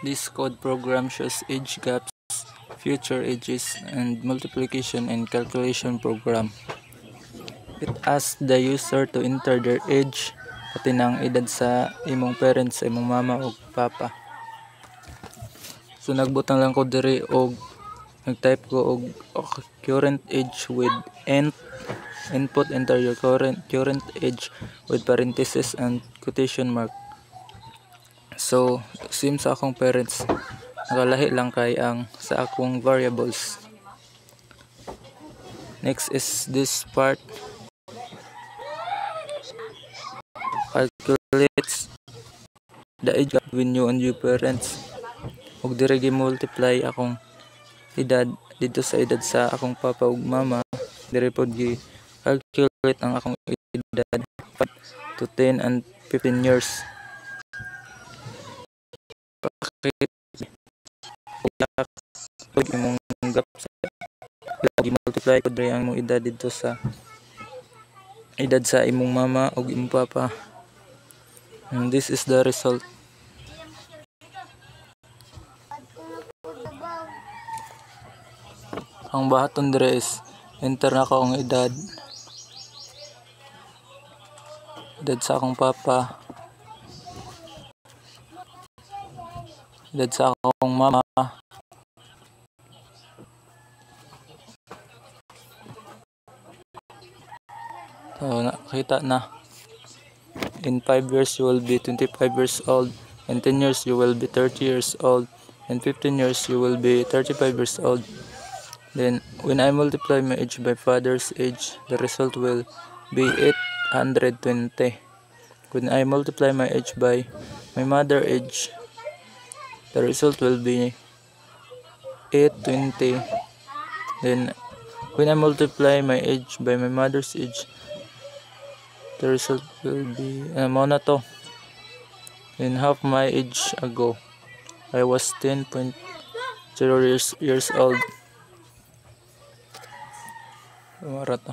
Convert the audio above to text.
This code program shows age gaps, future ages, and multiplication and calculation program. It asks the user to enter their age, pati ng edad sa imong parents, sa imong mama o papa. So nagbutang lang ko diri og nag-type ko og current age with input, enter your current age with parenthesis and quotation mark. So sim sa akong parents nakalahi lang kay ang sa akong variables. Next is this part, calculates the age gap between you and your parents. Ug dire gi-multiply akong edad dito sa edad sa akong papa ug mama. Dire pod gi-calculate ang akong edad 5 to 10 and 15 years. Pag imong gap sa gi-multiply ko dire ang imong edad dito sa edad sa imong mama ug imong papa. And this is the result. Ang bahaton dire is enter na ko ang edad sa akong papa, edad sa akong mama, so nakita na. In 5 years you will be 25 years old, in 10 years you will be 30 years old, in 15 years you will be 35 years old. Then when I multiply my age by father's age, the result will be 820. When I multiply my age by my mother's age, the result will be 820. Then when I multiply my age by my mother's age, the result will be na to. In half my age ago, I was 10.0 years old. Mara to.